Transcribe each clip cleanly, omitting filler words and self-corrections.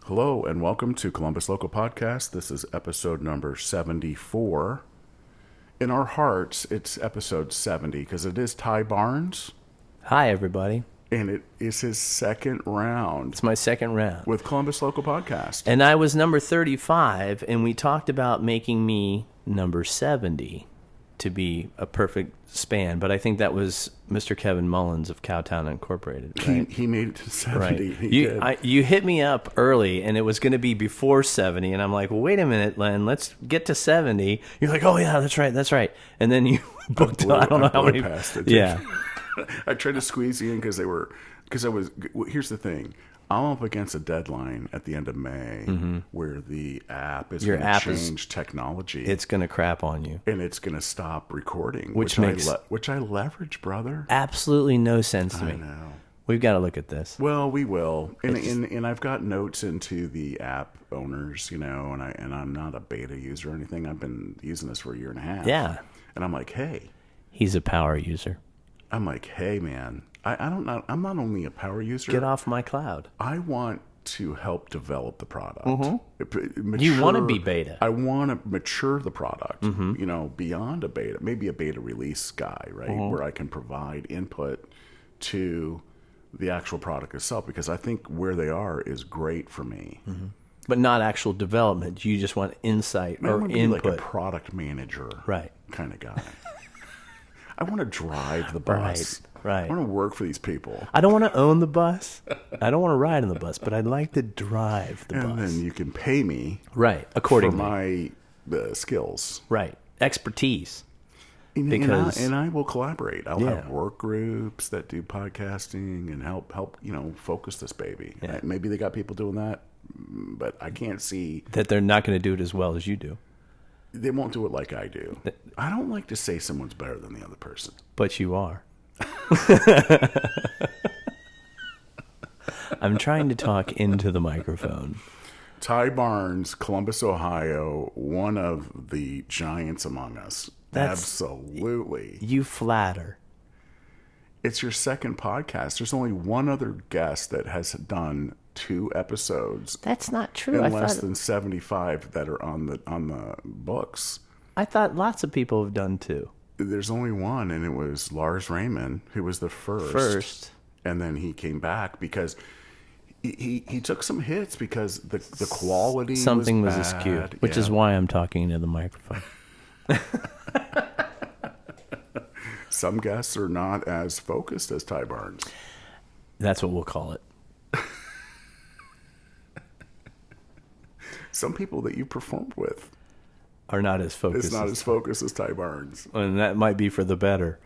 Hello and welcome to Columbus Local Podcast. This is episode number 74. In our hearts, it's episode 70 because it is Ty Barnes. Hi, everybody. And it is his second round It's my second round. with Columbus Local Podcast. And I was number 35, and we talked about making me number 70 to be a perfect span. But I think that was Mr. Kevin Mullins of Cowtown Incorporated, right? He made it to 70. Right. He did. You hit me up early, and it was going to be before 70, and I'm like, well, wait a minute, Len, let's get to 70. You're like, oh, yeah, that's right. And then you booked, I don't know how many. Past it. Yeah. I tried to squeeze you in because here's the thing. I'm up against a deadline at the end of May where the app is going to change technology. It's going to crap on you. And it's going to stop recording, Which I leverage, brother. Absolutely no sense to me. I know. We've got to look at this. Well, we will, and I've got notes into the app owners, and I'm not a beta user or anything. I've been using this for a year and a half. Yeah. And I'm like, hey. He's a power user. I'm like, hey, man. I don't know. I'm not only a power user. Get off my cloud. I want to help develop the product. You want to be beta. I want to mature the product, beyond a beta, maybe a beta release guy, right? Where I can provide input to the actual product itself, because I think where they are is great for me. But not actual development. You just want insight I or want to be input. like a product manager kind of guy. I want to drive the bus. Right. I want to work for these people. I don't want to own the bus. I don't want to ride on the bus, but I'd like to drive the bus. And then you can pay me accordingly. for my skills. Right. Expertise. And I will collaborate. I'll have work groups that do podcasting and help focus this baby. Yeah. Maybe they got people doing that, but I can't see that they're not going to do it as well as you do. They won't do it like I do. I don't like to say someone's better than the other person. But you are. I'm trying to talk into the microphone. Ty Barnes, Columbus, Ohio, one of the giants among us. Absolutely. You flatter. It's your second podcast. There's only one other guest that has done 2 episodes. That's not true. And less than 75 that are on the books. I thought lots of people have done 2. There's only one, and it was Lars Raymond, who was the first. And then he came back because he took some hits because the quality something was askew, bad. which is why I'm talking into the microphone. Some guests are not as focused as Ty Barnes. That's what we'll call it. Some people that you performed with are not as focused. It's not as focused as Ty Barnes. And that might be for the better.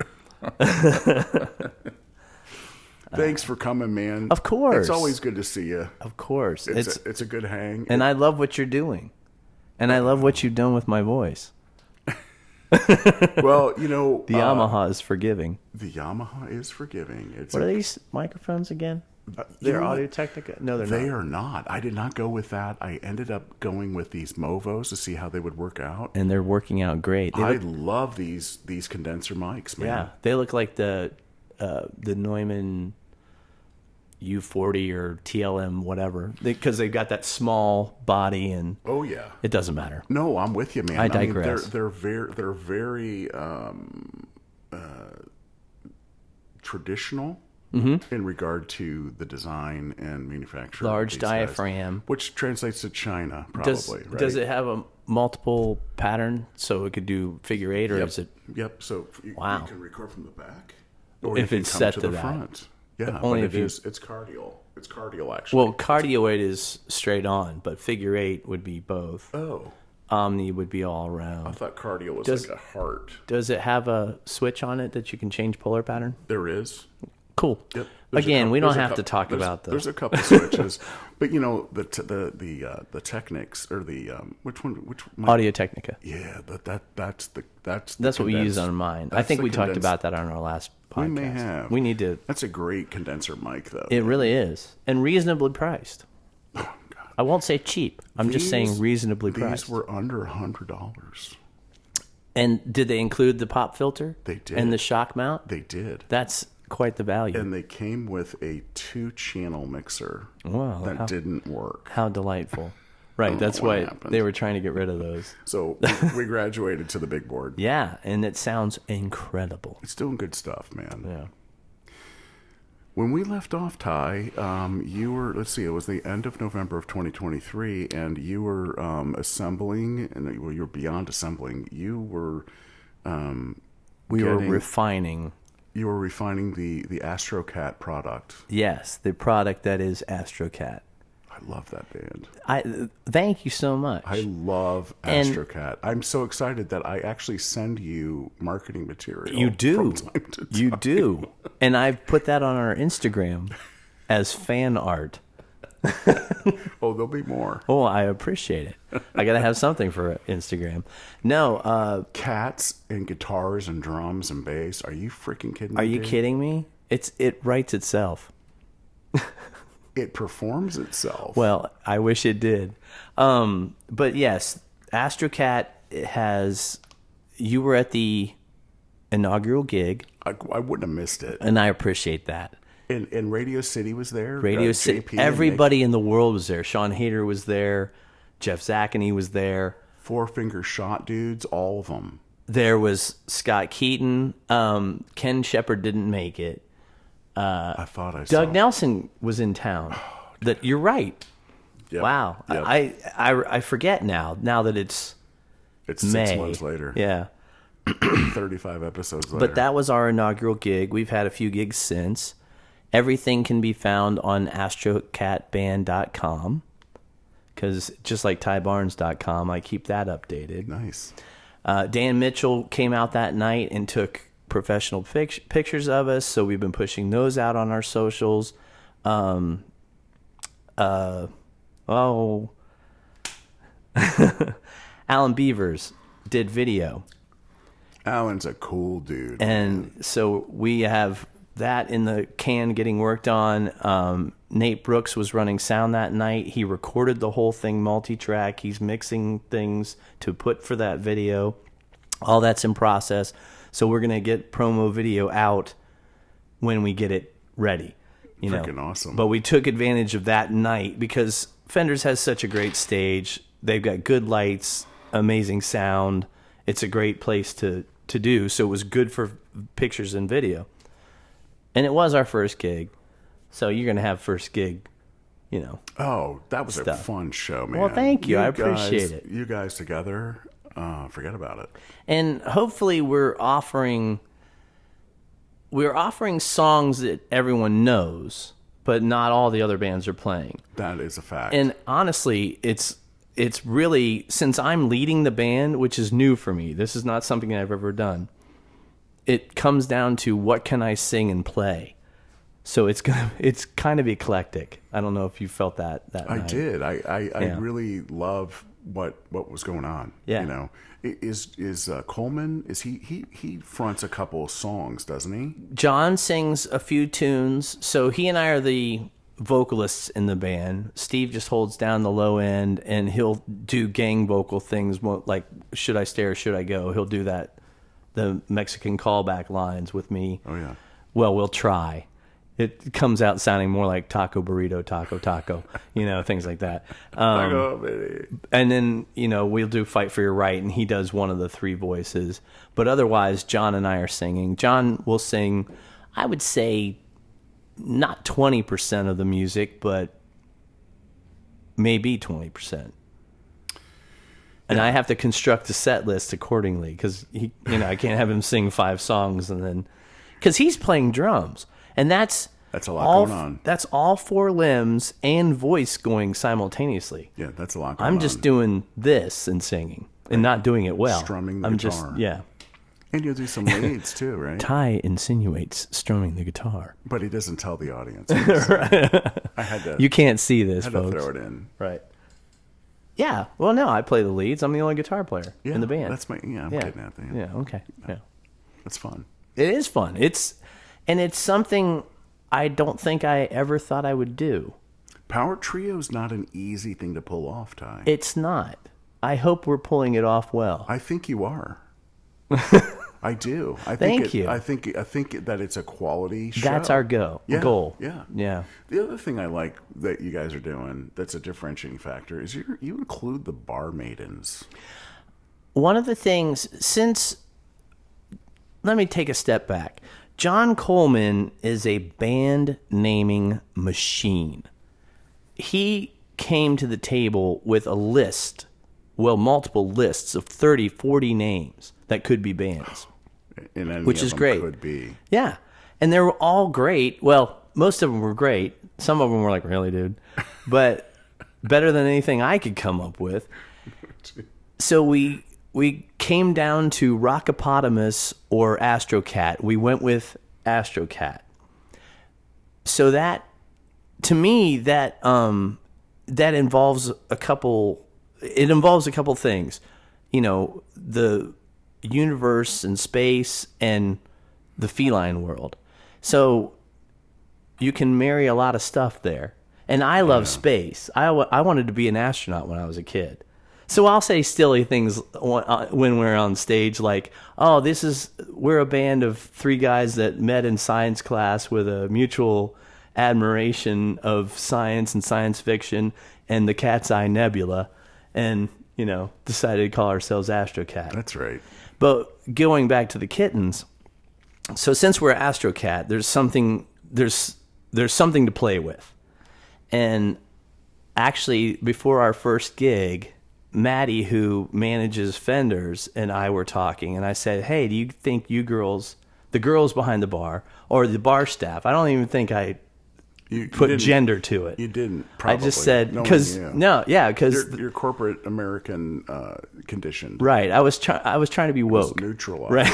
Thanks for coming, man. Of course. It's always good to see you. Of course. It's a good hang. And I love what you're doing. And I love what you've done with my voice. Well, the Yamaha is forgiving. The Yamaha is forgiving. What are these microphones again? They're Audio-Technica? No, they're not. They are not. I did not go with that. I ended up going with these Movos to see how they would work out. And they're working out great. I love these condenser mics, man. Yeah, they look like the Neumann U40 or TLM whatever, because they've got that small body and oh yeah, it doesn't matter. No, I'm with you, man. I digress. They're very traditional in regard to the design and manufacture. Large diaphragm, which translates to China, probably. Does it have a multiple pattern so it could do figure 8, or is it? Yep. So you can record from the back, or if it's set to the front. Yeah, only but if it's cardial. It's cardial, actually. Well, cardioid is straight on, but figure 8 would be both. Oh. Omni would be all around. I thought cardio was like a heart. Does it have a switch on it that you can change polar pattern? There is. Cool. Yep. Again, we don't have to talk about those. There's a couple switches, but the Technics or the which Audio-Technica. Yeah, that's what we use on mine. I think we talked about that on our last podcast. We may have. We need to. That's a great condenser mic, though. It really is, and reasonably priced. Oh God! I won't say cheap. I'm just saying reasonably priced. These were under $100. And did they include the pop filter? They did. And the shock mount? They did. That's quite the value. And they came with a 2-channel mixer Wow, that didn't work. How delightful. Right, that's what why happened. they were trying to get rid of those. So we graduated to the big board. Yeah, and it sounds incredible. It's doing good stuff, man. Yeah. When we left off, Ty, you were, let's see, it was the end of November of 2023, and you were assembling, and well, you were beyond assembling. You were We were refining. You were refining the AstroCat product. Yes, the product that is AstroCat. I love that band. Thank you so much. I love AstroCat. I'm so excited that I actually send you marketing material. You do. From time to time. You do. And I've put that on our Instagram as fan art. Oh, there'll be more. Oh, I appreciate it. I got to have something for Instagram. No. Cats and guitars and drums and bass. Are you freaking kidding me? Are you dude? kidding me? It writes itself. It performs itself. Well, I wish it did. But yes, AstroCat has. You were at the inaugural gig, I wouldn't have missed it. and I appreciate that. And Radio City was there. Radio City, JP and everybody in the world was there. Sean Hayter was there. Jeff Zacany was there. Four Finger Shot dudes, all of them. There was Scott Keaton. Ken Shepard didn't make it. I thought I saw. Doug Nelson was in town. That you're right. Yep. Wow. Yep. I forget now. Now that it's It's May. 6 months later. Yeah. 35 episodes later. But that was our inaugural gig. We've had a few gigs since. Everything can be found on astrocatband.com. Because just like tybarnes.com, I keep that updated. Nice. Dan Mitchell came out that night and took professional pictures of us, so we've been pushing those out on our socials. Alan Beavers did video, Alan's a cool dude. and so we have that in the can getting worked on. Nate Brooks was running sound that night. He recorded the whole thing multi-track. He's mixing things to put for that video. All that's in process. So we're going to get promo video out when we get it ready. Freaking awesome. But we took advantage of that night because Fenders has such a great stage. They've got good lights, amazing sound. It's a great place to do. So it was good for pictures and video. And it was our first gig. So you're going to have first gig, Oh, that was a stuff. fun show, man. Well, thank you. I appreciate it. You guys together, forget about it. And hopefully we're offering songs that everyone knows, but not all the other bands are playing. That is a fact. And honestly, it's really, since I'm leading the band, which is new for me, this is not something I've ever done. It comes down to what can I sing and play. So it's kind of eclectic. I don't know if you felt that I night. did. I Yeah. really love what was going on. Yeah. Is Coleman? Is he fronts a couple of songs, doesn't he? John sings a few tunes, so he and I are the vocalists in the band. Steve just holds down the low end, and he'll do gang vocal things like "Should I Stay or Should I Go?" He'll do that, the Mexican callback lines with me. Oh yeah. Well, we'll try. It comes out sounding more like taco burrito, taco, things like that. And then, we'll do Fight for Your Right, and he does one of the three voices. But otherwise, John and I are singing. John will sing, I would say, not 20% of the music, but maybe 20%. And I have to construct a set list accordingly because I can't have him sing 5 songs and then, because he's playing drums, and that's a lot going on. That's all 4 limbs and voice going simultaneously. Yeah, that's a lot going on. I'm just doing this and singing and not doing it well. Strumming the I'm guitar. just And you'll do some leads too, right? Ty insinuates strumming the guitar. But he doesn't tell the audience. I had to. You can't see this, had to folks. throw it in. Right. Yeah. Well, no, I play the leads. I'm the only guitar player Yeah, in the band. I'm getting at that. Yeah. Okay. Yeah. It's fun. It is fun. It's something I don't think I ever thought I would do. Power trio's not an easy thing to pull off, Ty. It's not. I hope we're pulling it off well. I think you are. I do. Thank you. I think that it's a quality show. That's our goal. Yeah. Yeah. The other thing I like that you guys are doing that's a differentiating factor is you include the bar maidens. One of the things, let me take a step back. John Coleman is a band naming machine. He came to the table with a list, multiple lists of 30, 40 names that could be bands. And any which of is them great. Could be. Yeah. And they were all great. Well, most of them were great. Some of them were like, really, dude? But better than anything I could come up with. So we came down to Rockopotamus or Astrocat. We went with Astrocat. So that, to me, that involves a couple things. You know, the universe and space and the feline world. So you can marry a lot of stuff there. And I love space. I wanted to be an astronaut when I was a kid. So I'll say silly things when we're on stage, like, oh, we're a band of 3 guys that met in science class with a mutual admiration of science and science fiction and the Cat's Eye Nebula, and, you know, decided to call ourselves Astrocat. That's right. But going back to the kittens, so since we're Astrocat, there's something to play with. And actually, before our first gig, Maddie, who manages Fenders, and I were talking, and I said, hey, do you think the girls behind the bar, or the bar staff, I don't even think I put gender to it. You didn't, probably. I just said, because, You're corporate American conditioned. Right, I was trying to be woke. It was neutralized. Right.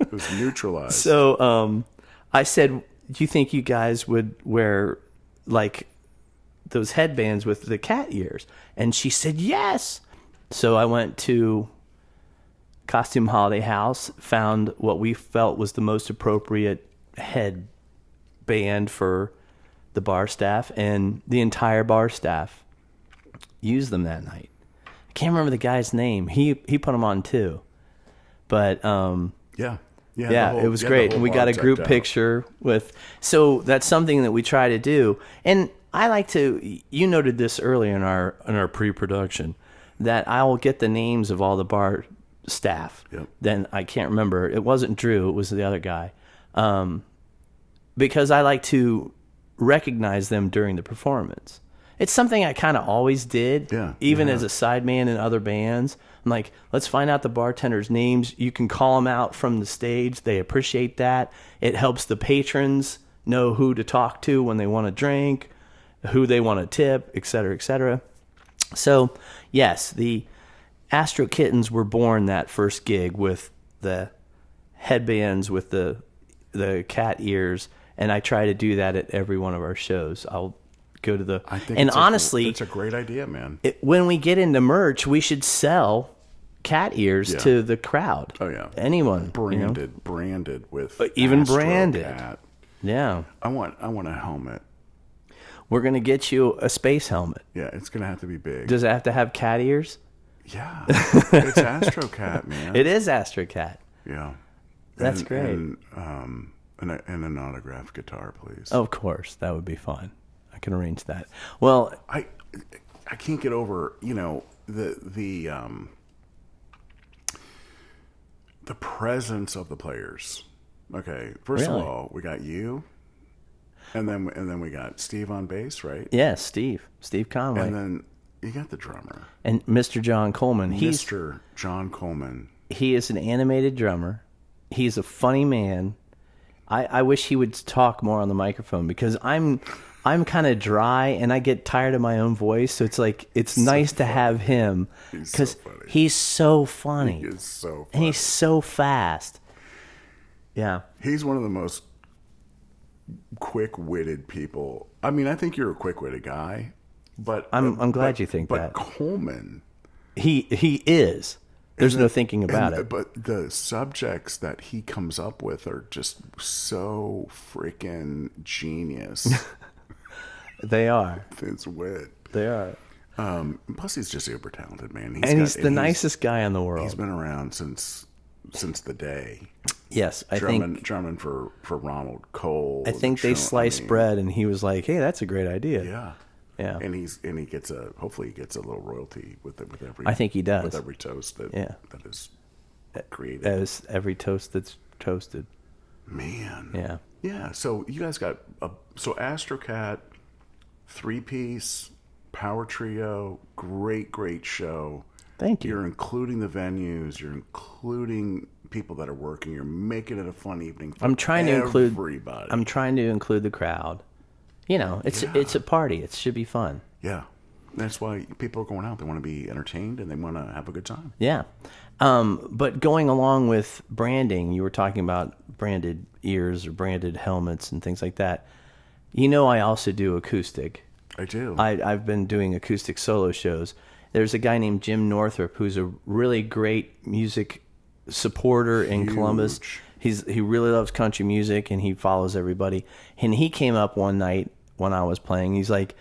It was neutralized. So I said, do you think you guys would wear, like, those headbands with the cat ears? And she said yes. So I went to Costume Holiday House, found what we felt was the most appropriate headband for the bar staff, and the entire bar staff used them that night. I can't remember the guy's name. He put them on too. But yeah, it was great. And we got a group picture with, so that's something that we try to do. And I like to, you noted this earlier in our pre-production, that I will get the names of all the bar staff. Yep. Then I can't remember. It wasn't Drew. It was the other guy. Because I like to recognize them during the performance. It's something I kind of always did, even as a sideman in other bands. I'm like, let's find out the bartenders' names. You can call them out from the stage. They appreciate that. It helps the patrons know who to talk to when they want to drink, who they want to tip, et cetera, et cetera. So, yes, the Astro Kittens were born that first gig with the headbands with the cat ears, and I try to do that at every one of our shows. I'll go to the... I think and honestly... it's a great idea, man. When we get into merch, we should sell cat ears to the crowd. Oh, yeah. Anyone. Branded with even Astro branded. Cat. Yeah. I want a helmet. We're going to get you a space helmet. Yeah, it's going to have to be big. Does it have to have cat ears? Yeah. It's Astro Cat, man. It is Astro Cat. Yeah. That's great. And an autographed guitar, please. Of course. That would be fun. I can arrange that. Well, I can't get over, the presence of the players. Okay, first Really? of all, we got you, and then we got Steve on bass, right? yeah, Steve Conway. And then you got the drummer, And Mr. John Coleman. Mr. John Coleman. He is an animated drummer. He's a funny man. I wish he would talk more on the microphone, because I'm kind of dry and I get tired of my own voice. So it's like, it's nice to have him, because he's so funny. He is so funny. And he's so fast. Yeah. He's one of the most quick-witted people. I mean, I think you're a quick-witted guy, but I'm glad you think that. But Coleman, He is. There's no thinking about it. But the subjects that he comes up with are just so freaking genius. They are. It's wit. They are. Plus, he's just super talented, man. He's the nicest guy in the world. He's been around since since the day. Yes, I think Drumming for Ronald Cole. I think they sliced bread, and he was like, "Hey, that's a great idea." Yeah. Yeah. And he gets hopefully he gets a little royalty with every. I think he does. With every toast that is created. As every toast that's toasted. Man. Yeah. Yeah. So you guys got AstroCat, 3-piece, power trio, great show. Thank you. You're including the venues. You're including people that are working. You're making it a fun evening for everybody. I'm trying to include the crowd. You know, it's a party. It should be fun. Yeah. That's why people are going out. They want to be entertained and they want to have a good time. Yeah. But going along with branding, you were talking about branded ears or branded helmets and things like that. You know, I also do acoustic. I do. I've been doing acoustic solo shows. There's a guy named Jim Northrup who's a really great music supporter in Columbus. He really loves country music and he follows everybody. And he came up one night when I was playing. He's like,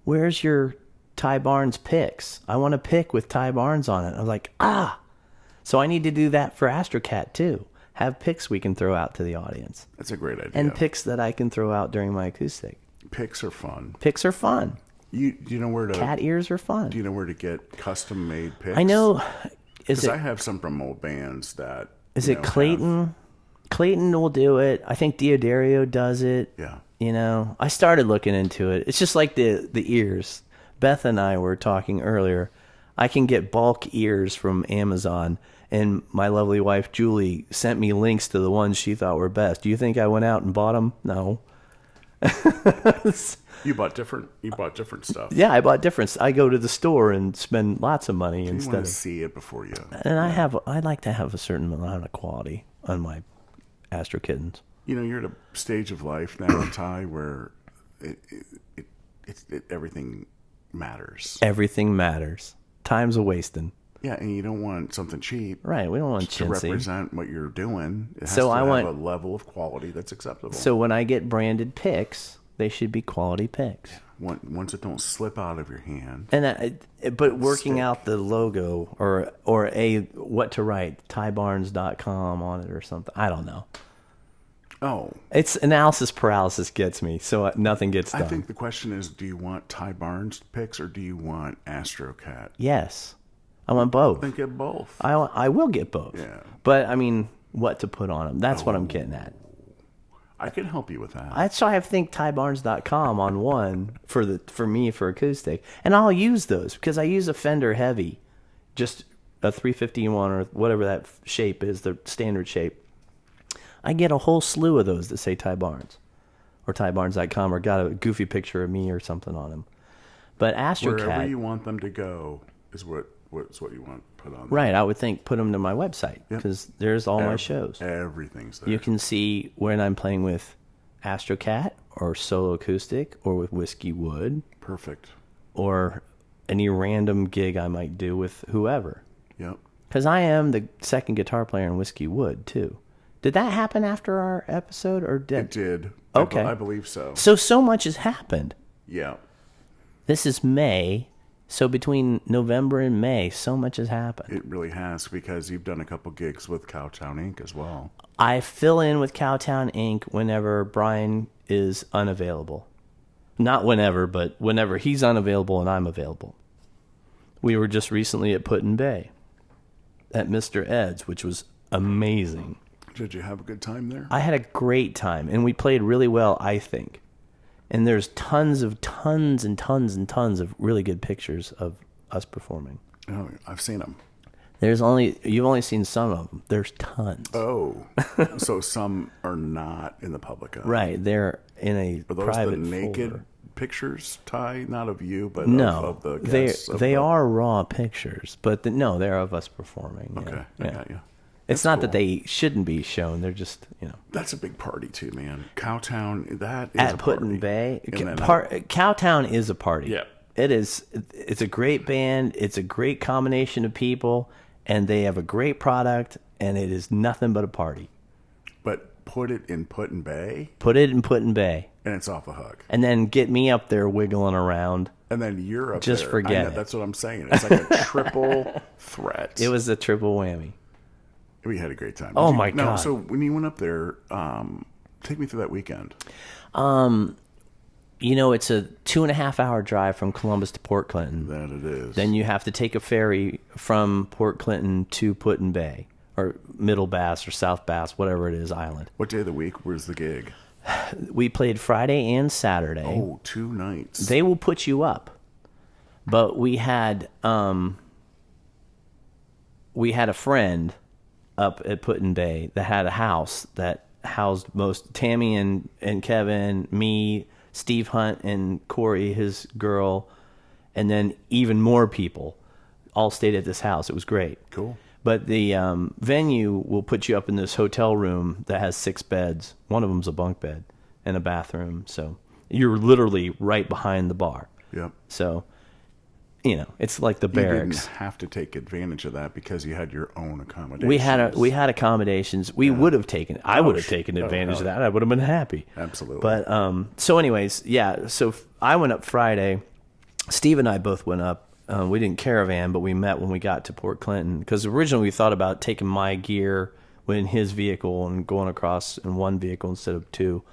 "Where's your Ty Barnes picks? I want a pick with Ty Barnes on it." I was like, So I need to do that for AstroCat too. Have picks we can throw out to the audience. That's a great idea. And picks that I can throw out during my acoustic. Picks are fun. Picks are fun. You know where to cat ears are fun. Do you know where to get custom made picks? I know. I have some from old bands that. Is it Clayton? Clayton will do it. I think Diodario does it. Yeah. You know, I started looking into it. It's just like the ears. Beth and I were talking earlier. I can get bulk ears from Amazon, and my lovely wife Julie sent me links to the ones she thought were best. Do you think I went out and bought them? No. You bought different stuff. Yeah, I bought different. I go to the store and spend lots of money instead. You want to see it before you. And I like to have a certain amount of quality on my Astro Kittens. You know, you're at a stage of life now, Ty, where everything matters. Everything matters. Time's a wasting. Yeah, and you don't want something cheap. Right, we don't want to chintzy. represent what you're doing. It has to have a level of quality that's acceptable. So when I get branded picks, they should be quality picks. Ones that don't slip out of your hand. And but working out the logo or what to write, tybarnes.com on it or something. I don't know. Oh. It's analysis paralysis gets me, so nothing gets done. I think the question is, do you want Ty Barnes picks or do you want AstroCat? Yes. I want both. Then get both. I will get both. Yeah. But, I mean, what to put on them. That's what I'm getting at. I can help you with that. That's why I think tybarnes.com on one for me for acoustic. And I'll use those because I use a Fender Heavy, just a 351 or whatever that shape is, the standard shape. I get a whole slew of those that say Ty Barnes or tybarnes.com or got a goofy picture of me or something on them. But AstroCat, wherever you want them to go is what you want put on there. Right, I would think put them to my website because there's all my shows. Everything's there. You can see when I'm playing with AstroCat or solo acoustic or with Whiskey Wood. Perfect. Or any random gig I might do with whoever. Yep. Because I am the second guitar player in Whiskey Wood too. Did that happen after our episode or did it did? Okay, I believe so. So much has happened. Yeah. This is May. So between November and May, so much has happened. It really has, because you've done a couple gigs with Cowtown Inc. as well. I fill in with Cowtown Inc. whenever Brian is unavailable. Not whenever, but whenever he's unavailable and I'm available. We were just recently at Put-in-Bay at Mr. Ed's, which was amazing. Did you have a good time there? I had a great time, and we played really well, I think. And there's tons and tons of really good pictures of us performing. Oh, I've seen them. You've only seen some of them. There's tons. Oh, so some are not in the public eye. Right, they're in a are those private the naked folder. Pictures, Ty? Not of you, but no, of the guests. They are raw pictures, but no, they're of us performing. Okay, yeah. I got you. It's not that they shouldn't be shown. They're just, That's a big party too, man. Cowtown, that is at a party. Put-in-Bay. Cowtown is a party. Yeah. It is. It's a great band. It's a great combination of people, and they have a great product, and it is nothing but a party. But put it in Put-in-Bay. Put it in Put-in-Bay. And it's off a hook. And then get me up there wiggling around. And then you're up Just there. forget I know, it. That's what I'm saying. It's like a triple threat. It was a triple whammy. We had a great time. Oh, my God. So when you went up there, take me through that weekend. It's a 2.5-hour drive from Columbus to Port Clinton. That it is. Then you have to take a ferry from Port Clinton to Put-in Bay, or Middle Bass or South Bass, whatever it is, island. What day of the week was the gig? We played Friday and Saturday. Oh, 2 nights. They will put you up. But we had a friend up at Put-in Bay that had a house that housed Tammy and Kevin, me, Steve Hunt and Corey, his girl, and then even more people all stayed at this house. It was great. Cool. But the venue will put you up in this hotel room that has 6 beds. One of them's a bunk bed and a bathroom. So you're literally right behind the bar. Yep. So, it's like the barracks. You didn't have to take advantage of that because you had your own accommodations. We had accommodations. We would have taken. I would have taken advantage of that. I would have been happy. Absolutely. But so, anyways, yeah. So I went up Friday. Steve and I both went up. We didn't caravan, but we met when we got to Port Clinton because originally we thought about taking my gear in his vehicle and going across in one vehicle instead of 2.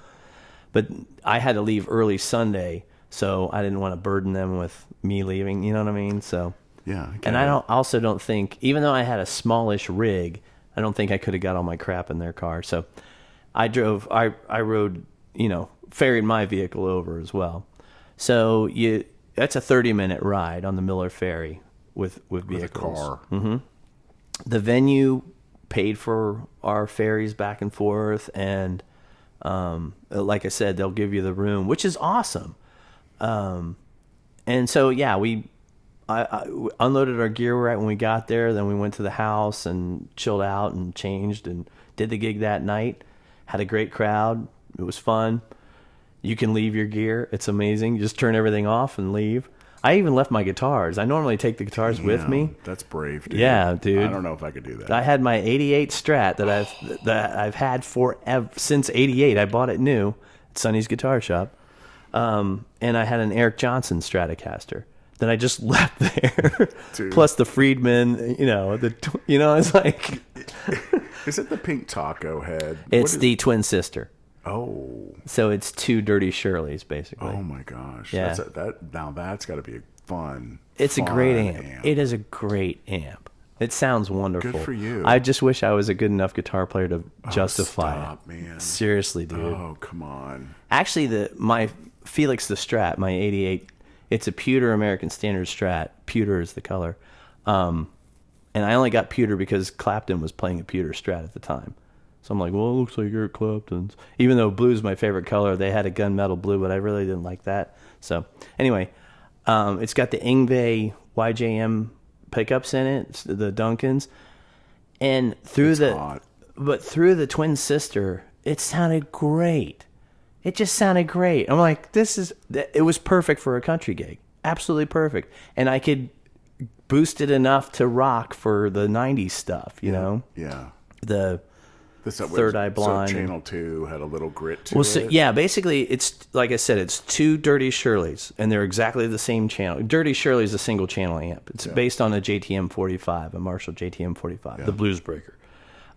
But I had to leave early Sunday, so I didn't want to burden them with me leaving. You know what I mean? So yeah. And I also don't think, even though I had a smallish rig, I don't think I could have got all my crap in their car. So I rode, ferried my vehicle over as well. So that's a 30-minute ride on the Miller Ferry with vehicles. With a car. Mm-hmm. The venue paid for our ferries back and forth, and like I said, they'll give you the room, which is awesome. And so, yeah, I unloaded our gear right when we got there. Then we went to the house and chilled out and changed and did the gig that night. Had a great crowd. It was fun. You can leave your gear. It's amazing. You just turn everything off and leave. I even left my guitars. I normally take the guitars with me. That's brave, dude. Yeah, dude. I don't know if I could do that. I had my '88 Strat that I've had forever since '88. I bought it new at Sonny's Guitar Shop, and I had an Eric Johnson Stratocaster that I just left there. Plus the Friedman, it's like. Is it the pink taco head? It's the twin sister. Oh. So it's 2 Dirty Shirleys, basically. Oh, my gosh. Yeah. Now that's got to be fun. It's a great amp. It is a great amp. It sounds wonderful. Good for you. I just wish I was a good enough guitar player to justify stop, man. Seriously, dude. Oh, come on. Actually, my Felix the Strat, my '88, it's a pewter American Standard Strat. Pewter is the color. And I only got pewter because Clapton was playing a pewter Strat at the time. So I'm like, well, it looks like Eric Clapton's. Even though blue's my favorite color, they had a gunmetal blue, but I really didn't like that. So anyway, it's got the Yngwie YJM pickups in it, the Duncans, and through the twin sister, it sounded great. It just sounded great. I'm like, it was perfect for a country gig, absolutely perfect, and I could boost it enough to rock for the '90s stuff, you know. Yeah. The Third Eye Blind. So Channel 2 had a little grit to it. So, yeah, basically, it's like I said, it's 2 Dirty Shirleys, and they're exactly the same channel. Dirty Shirley is a single channel amp. It's based on a JTM 45, a Marshall JTM 45, the Blues Breaker.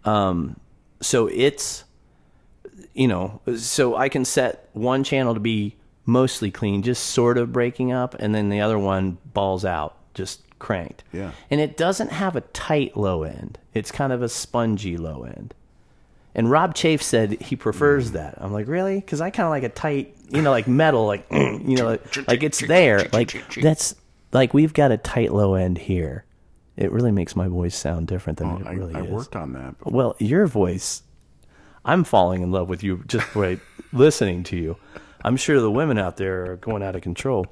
So it's, so I can set one channel to be mostly clean, just sort of breaking up, and then the other one balls out, just cranked. Yeah. And it doesn't have a tight low end. It's kind of a spongy low end. And Rob Chafe said he prefers that. I'm like, really? Because I kind of like a tight, like metal, like, like it's there. Like, that's, like, we've got a tight low end here. It really makes my voice sound different than it really is. I worked on that. Well, your voice, I'm falling in love with you just by listening to you. I'm sure the women out there are going out of control.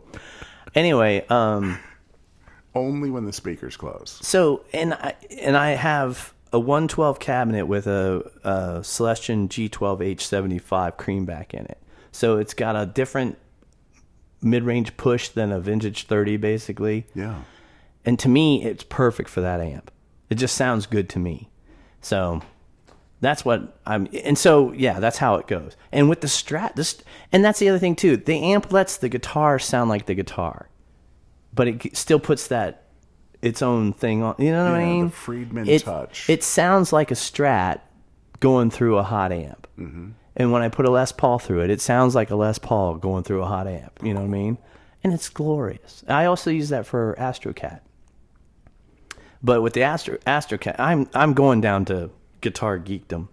Anyway. Only when the speakers close. So, and I have a 112 cabinet with a Celestion G12H75 creamback in it. So it's got a different mid-range push than a vintage 30, basically. Yeah. And to me, it's perfect for that amp. It just sounds good to me. So that's what and so, yeah, that's how it goes. And with the Strat, and that's the other thing, too. The amp lets the guitar sound like the guitar. But it still puts that its own thing on. You know what I Yeah, mean? the Friedman it, touch. It sounds like a Strat going through a hot amp. Mm-hmm. And when I put a Les Paul through it, it sounds like a Les Paul going through a hot amp. You know what I mean? And it's glorious. I also use that for Astrocat. But with the Astrocat, I'm going down to guitar geekdom.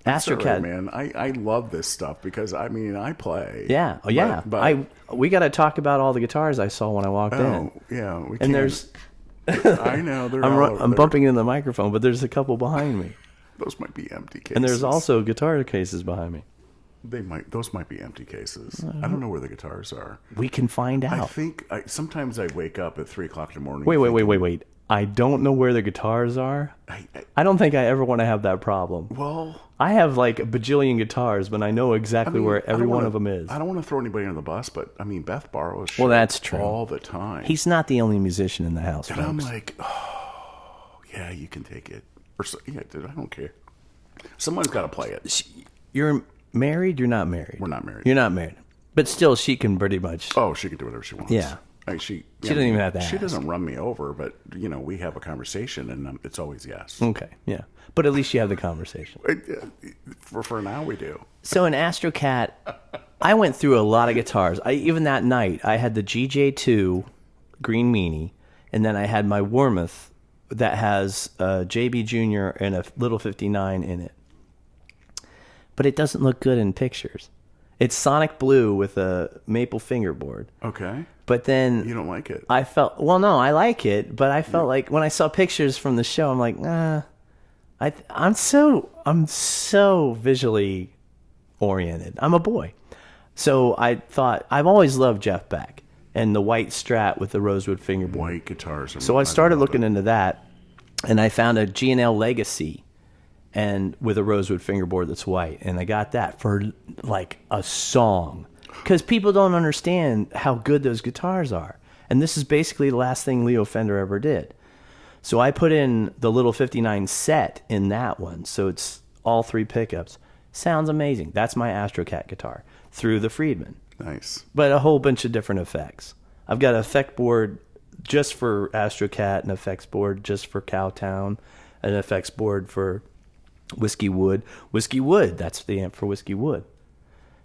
That's all Astrocat, right, man. I love this stuff because I mean I play. yeah, oh yeah. But We got to talk about all the guitars I saw when I walked in. Yeah, we And can't. there's, I know they're all over I'm there. bumping into the microphone, but there's a couple behind me, Those might be empty cases. and there's also guitar cases behind me. Those might be empty cases. I don't know where the guitars are. We can find I out. think sometimes I wake up at 3:00 in the morning. Wait. I don't know where the guitars are. I don't think I ever want to have that problem. Well, I have like a bajillion guitars, but I know exactly where I every don't one wanna- of them is. I don't want to throw anybody under the bus, but I mean Beth borrows shit Well, that's true. all the time. He's not the only musician in the house, and I'm folks. like, oh, yeah, you can take it. Or yeah, dude, I don't care. Someone's got to play it. You're married? You're not married? We're not married. You're not married. But still, she can pretty much... Oh, she can do whatever she wants. Yeah. Like she doesn't even have to She ask. doesn't run me over, but we have a conversation, and it's always yes. Okay, yeah. But at least you have the conversation. For now, we do. So in Astrocat, I went through a lot of guitars. Even that night, I had the GJ2 Green Meanie, and then I had my Warmoth that has a JB Jr. and a Little 59 in it. But it doesn't look good in pictures. It's Sonic Blue with a maple fingerboard. Okay. But then You don't like it. I felt, well, no, I like it, but I felt like when I saw pictures from the show, I'm like, nah. I'm so visually oriented. I'm a boy. So I thought, I've always loved Jeff Beck and the white Strat with the rosewood fingerboard. White guitars. So I started love looking it. into that, and I found a G&L Legacy and with a rosewood fingerboard that's white, and I got that for like a song because people don't understand how good those guitars are. And this is basically the last thing Leo Fender ever did. So I put in the Little 59 set in that one, so it's all three pickups. Sounds amazing. That's my Astrocat guitar through the Friedman, Nice. but a whole bunch of different effects. I've got an effect board just for Astrocat, an effects board just for Cowtown, an effects board for Whiskey Wood. Whiskey Wood, that's the amp for Whiskey Wood.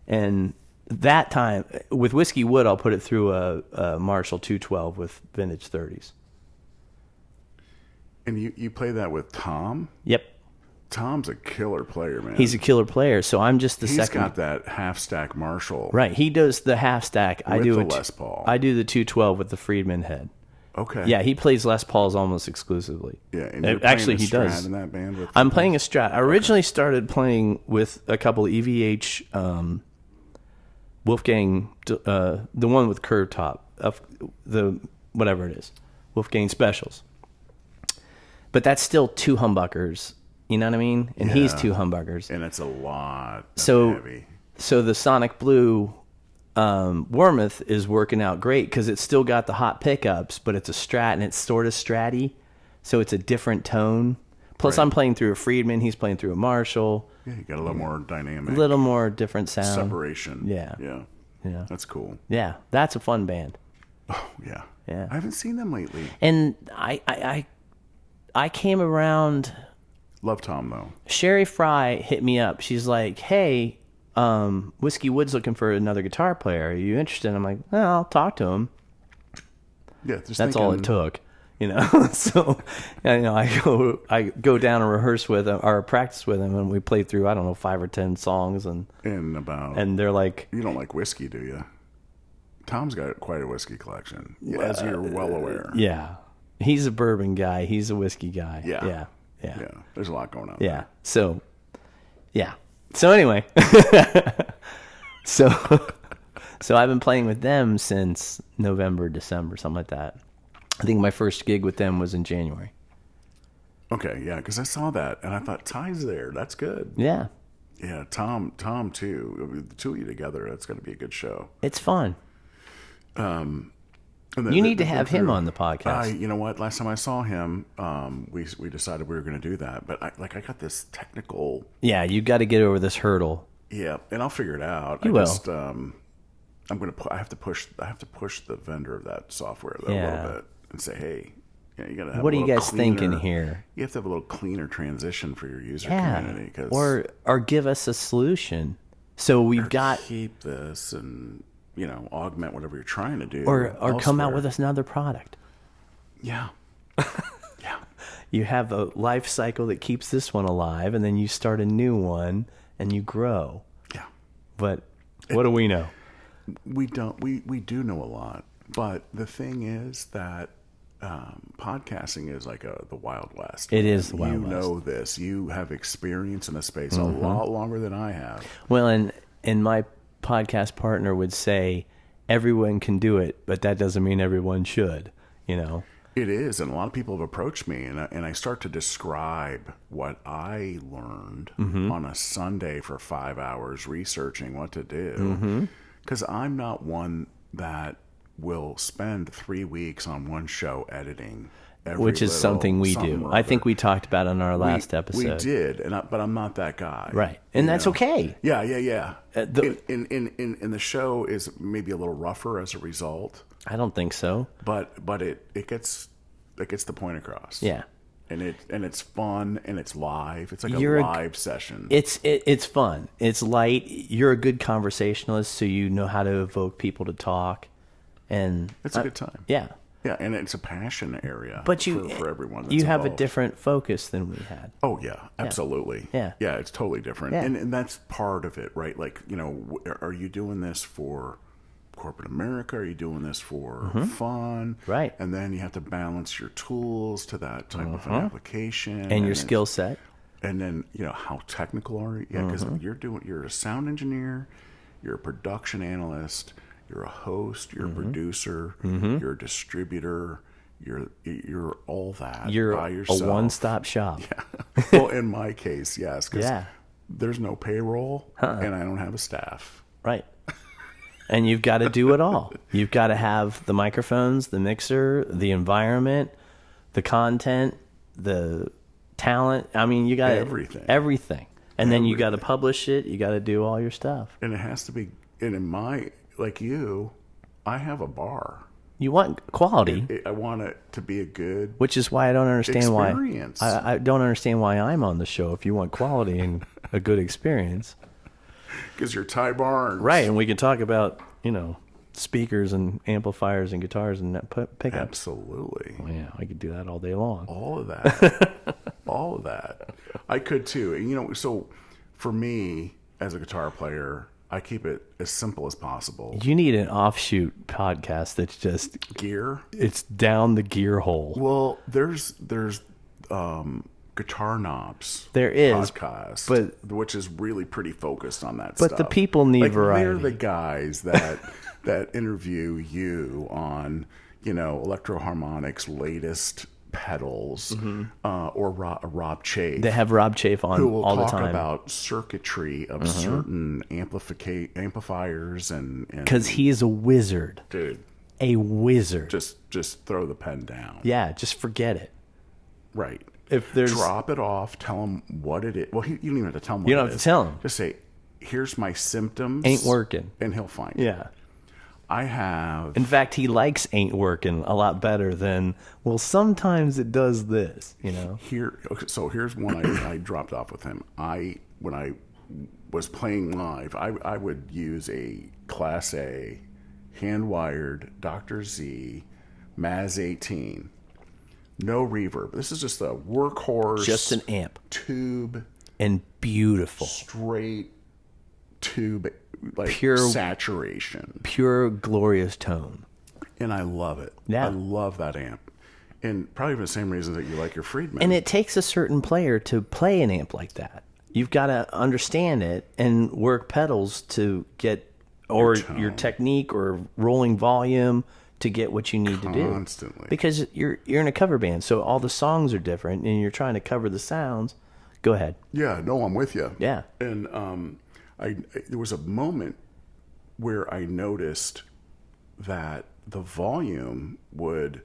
And that time, with Whiskey Wood, I'll put it through a Marshall 212 with vintage 30s. And you play that with Tom? Yep. Tom's a killer player, man. He's a killer player, so I'm just the He's second. got that half stack Marshall. Right, he does the half stack. I With do the a Les Paul. I do the 212 with the Friedman head. Okay. Yeah, he plays Les Pauls almost exclusively. Yeah. And you're playing Actually, a he Strat does. in that band with I'm playing a Strat. I originally started playing with a couple of EVH Wolfgang, the one with curved top, of the whatever it is, Wolfgang Specials. But that's still two humbuckers. You know what I mean? And he's Yeah. two humbuckers. And it's a lot So- heavy. So the Sonic Blue Warmoth is working out great because it's still got the hot pickups, but it's a Strat and it's sort of Stratty, so it's a different tone. Plus, Right. I'm playing through a Friedman, he's playing through a Marshall, Yeah, you got a little more a dynamic little more different sound. separation. Yeah. Yeah. Yeah, That's cool. yeah, that's a fun band. Oh, yeah. Yeah. I haven't seen them lately. And I came around. Love Tom, though. Sherry Fry hit me up. She's like, "Hey, Whiskey Wood's looking for another guitar player. Are you interested?" I'm like, "Well, I'll talk to him." Yeah, just That's all it thinking- took, you know. So, I go down and rehearse with him or practice with him, and we play through 5 or 10 songs, and they're like, You don't like whiskey, do you? Tom's got quite a whiskey collection, as you're well aware. "Yeah, he's a bourbon guy, he's a whiskey guy." Yeah. yeah. Yeah, there's a lot going on. Yeah. So, yeah. So anyway, so I've been playing with them since November, December, something like that. I think my first gig with them was in January. Okay, yeah, because I saw that and I thought Ty's there. That's good. Yeah. Yeah, Tom too. The two of you together, that's going to be a good show. It's fun. And then You need to have him on the podcast. You know what? Last time I saw him, we decided we were going to do that. But I got this technical. Yeah, you got to get over this hurdle. Yeah, and I'll figure it out. You will. I'm gonna. I have to push the vendor of that software though, a Yeah. little bit and say, hey, You gotta have what a are you little guys thinking cleaner- here? You have to have a little cleaner transition for your user Yeah. community. 'Cause Or give us a solution. So we've got, keep this and, augment whatever you're trying to do. or come out elsewhere. with another product. Yeah. Yeah. You have a life cycle that keeps this one alive, and then you start a new one and you grow. Yeah. But what do we know? We do know a lot, but the thing is that podcasting is like the Wild West. It is the Wild You West. know this. You have experience in the space a Mm-hmm. lot longer than I have. Well, and my podcast partner would say everyone can do it, but that doesn't mean everyone should, It is, and a lot of people have approached me, and I start to describe what I learned Mm-hmm. on a Sunday for 5 hours researching what to do, Mm-hmm. because I'm not one that will spend 3 weeks on one show editing. Every Which is little something we something do. or I think other. we talked about it on our last episode. We did, but I'm not that guy. Right. And that's okay. Yeah. The- And the show is maybe a little rougher as a result, I don't think so. but it gets the point across. Yeah. And it's fun and it's live. It's like You're a a- live session. It's fun. It's light. You're a good conversationalist, so you know how to evoke people to talk. And It's a good time. Yeah. Yeah, and it's a passion area. But for everyone. That's you have a involved. different focus than we had. Oh yeah, absolutely. Yeah. yeah, it's totally different, Yeah. and that's part of it, right? Like, are you doing this for corporate America? Are you doing this for fun? Mm-hmm. Right. And then you have to balance your tools to that type of an application, And your it's- skill set. And then how technical are you? Yeah, because you're a sound engineer, you're a production analyst, you're a host, you're a producer, you're a distributor. You're all that You're by a yourself. one-stop shop. Well, in my case, yes, because Yeah. there's no payroll and I don't have a staff. Right. And you've got to do it all. You've got to have the microphones, the mixer, the environment, the content, the talent. I mean, you got Everything. Everything. And then you got to publish it. You got to do all your stuff. And it has to be, and in my, like you, I have a bar. You want quality, I want it to be a good, which is why I don't understand Experience. why I don't understand why I'm on the show if you want quality and a good experience. because you're Ty Barnes. Right. And we can talk about, speakers and amplifiers and guitars and pickups. Absolutely. Well, yeah, I could do that all day long. All of that. All of that. I could too. And, so for me, as a guitar player, I keep it as simple as possible. You need an offshoot podcast that's just Gear. it's down the gear hole. Well, there's Guitar Knobs. There is, podcast, but- which is really pretty focused on that But stuff. the people need like, variety. They're the guys that that interview you on Electro Harmonix's latest pedals, or Rob Chafe. They have Rob Chafe on who will all the talk time about circuitry of certain amplifiers and because he is a wizard. dude, A wizard. just throw the pen down. Yeah, just forget it. Right. If there's Drop it off. Tell him what it is. Well, you don't even have to tell him. You what don't it have to is. tell him. Just say, "Here's my symptoms." Ain't working. and he'll find it. Yeah. I have. In fact, he likes ain't working a lot better than, well, sometimes it does this, Here, okay, so here's one I dropped off with him. When I was playing live, I would use a Class A hand-wired Dr. Z Maz 18, no reverb. This is just a workhorse, Just an amp. tube, And beautiful. straight tube, like Pure- saturation, Pure, glorious tone. and I love it. Yeah. I love that amp, and probably for the same reason that you like your Friedman. And it takes a certain player to play an amp like that. You've got to understand it and work pedals to get, or your technique or rolling volume to get what you need to do. Constantly. Because you're in a cover band, so all the songs are different, and you're trying to cover the sounds. Go ahead. Yeah, no, I'm with you. Yeah. And there was a moment where I noticed that the volume would,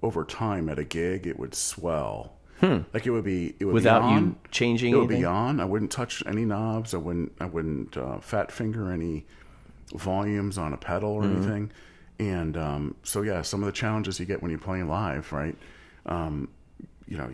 over time at a gig, it would swell. Like it would be Without be you on, changing It would be anything? on. I wouldn't touch any knobs. I wouldn't fat finger any volumes on a pedal or anything. And so yeah, some of the challenges you get when you're playing live, right? you know,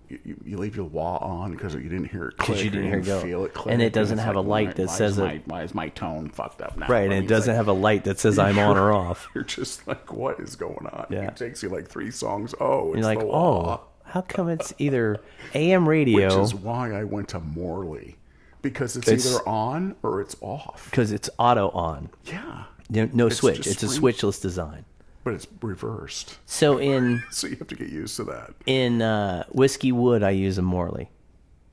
you leave your wah on because you didn't hear it click. Because you didn't hear it go. Feel it click. And it doesn't it's have like, a light that says why is my tone fucked up now? Right, and it doesn't have a light that says I'm on or off. You're just like, what is going on? Yeah. It takes you like 3 songs. Oh, it's You're like, the wah. how come it's either AM radio? Which is why I went to Morley. Because it's either on or it's off. Because it's auto on. Yeah. No switch. just It's a spring- switchless design. But it's reversed. So in So you have to get used to that. Whiskey Wood, I use a Morley.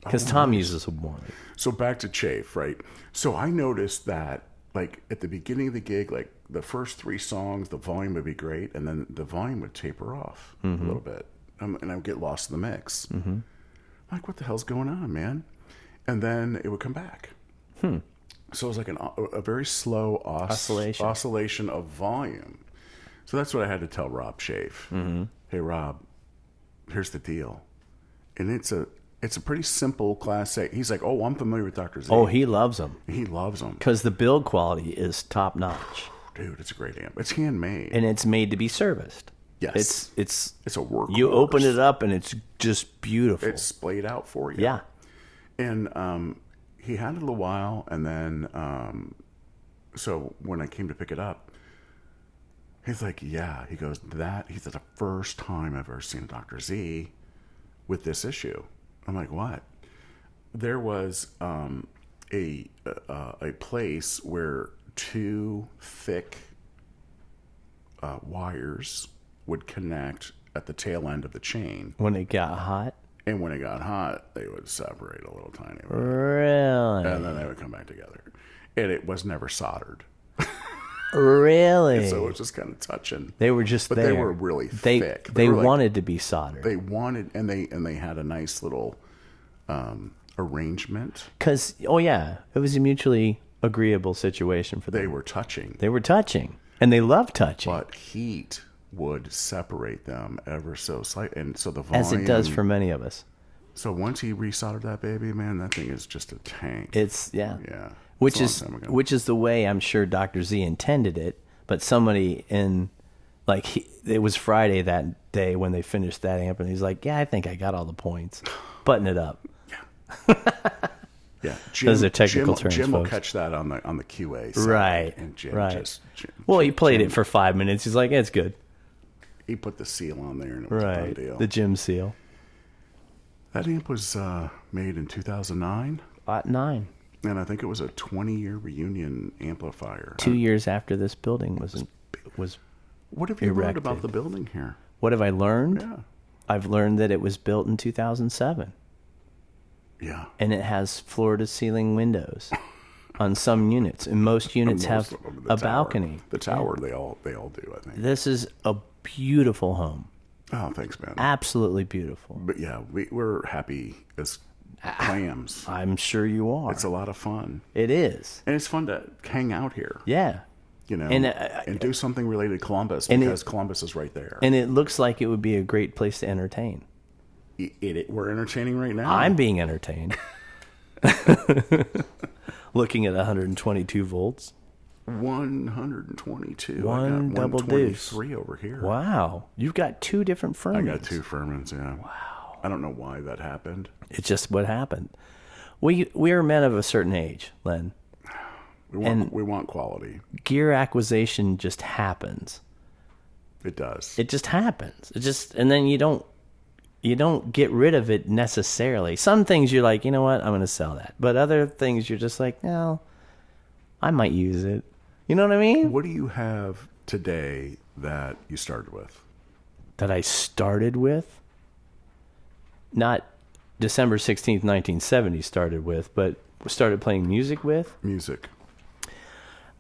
Because Tom uses a Morley. So back to Chafe, right? So I noticed that, like, at the beginning of the gig, like, the first 3 songs, the volume would be great, and then the volume would taper off a little bit. And I would get lost in the mix. I'm like, what the hell's going on, man? And then it would come back. So it was like a very slow oscillation of volume. So that's what I had to tell Rob Chafe. Hey, Rob, here's the deal. And it's a pretty simple Class A. He's like, oh, I'm familiar with Dr. Z. Oh, he loves them. He loves them. Because the build quality is top notch. Dude, it's a great amp. It's handmade. And it's made to be serviced. Yes. It's a workhorse. You open it up and it's just beautiful. It's splayed out for you. Yeah. And he had it a little while, and then so when I came to pick it up, he's like, yeah. He goes, he's the first time I've ever seen a Dr. Z with this issue. I'm like, what? There was a place where 2 thick wires would connect at the tail end of the chain. When it got hot? And when it got hot, they would separate a little tiny bit. Really? And then they would come back together. And it was never soldered. Really? So it was just kind of touching. They were just but there. They were really thick. They were like, wanted to be soldered. They wanted, and they had a nice little arrangement. Because, it was a mutually agreeable situation for them. They were touching. They were touching. And they love touching. But heat would separate them ever so slightly. And so the volume. As it does for many of us. So once he resoldered that baby, man, that thing is just a tank. Yeah. It's a long time ago. Which is the way I'm sure Dr. Z intended it, but somebody it was Friday that day when they finished that amp, and he's like, yeah, I think I got all the points. Button it up. Yeah, those are technical terms, Jim will folks. catch that on the QA side. Right, And Jim right. He played it for 5 minutes. He's like, it's good. He put the seal on there, and it was a done deal. The Jim seal. That amp was made in 2009. 9. And I think it was a 20-year reunion amplifier. 2 years after this building was What have you learned erected. about the building here? What have I learned? Yeah. I've learned that it was built in 2007. Yeah. And it has floor-to-ceiling windows on some units. And most units have of them, a tower. balcony. The tower, they all do, I think. This is a beautiful home. Oh, thanks, man. Absolutely beautiful. But yeah, we're happy as clams. I'm sure you are. It's a lot of fun. It is. And it's fun to hang out here. Yeah. You know, And, and do something related to Columbus because Columbus is right there. And it looks like it would be a great place to entertain. We're entertaining right now. I'm being entertained. Looking at 122 volts. 122. One I got double 123 over here. Wow. You've got 2 different Furmans. I got 2 Furmans, yeah. Wow. I don't know why that happened. It's just what happened. We are men of a certain age, Len. We want quality. Gear acquisition just happens. It does. It just happens. And then you don't get rid of it necessarily. Some things you're like, you know what, I'm going to sell that. But other things you're just like, no, I might use it. You know what I mean? What do you have today that you started with? That I started with? Not December 16th, 1970 started with, but started playing music with? Music.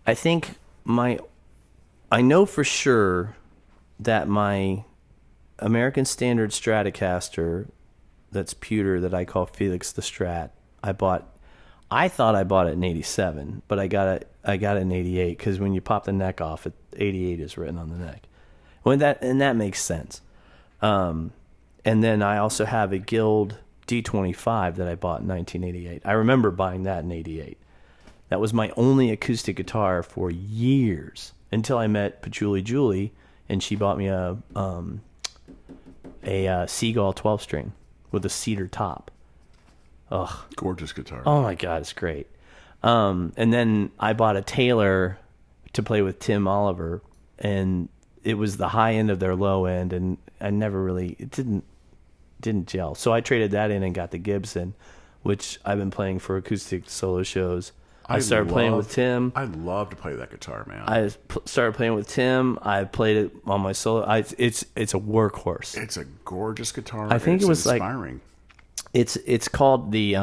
I think I know for sure that my American Standard Stratocaster, that's pewter, that I call Felix the Strat, I thought I bought it in 87, but I got it in 88 because when you pop the neck off, 88 is written on the neck. And that makes sense. And then I also have a Guild D25 that I bought in 1988. I remember buying that in 88. That was my only acoustic guitar for years until I met Patchouli Julie, and she bought me a a Seagull 12-string with a cedar top. Ugh. Gorgeous guitar. Oh my God, it's great. And then I bought a Taylor to play with Tim Oliver, and it was the high end of their low end, and I never really, it didn't gel. So I traded that in and got the Gibson, which I've been playing for acoustic solo shows. I started playing with Tim. I love to play that guitar, man. I started playing with Tim. I played it on my solo. It's a workhorse. It's a gorgeous guitar. I think it was inspiring. It's called the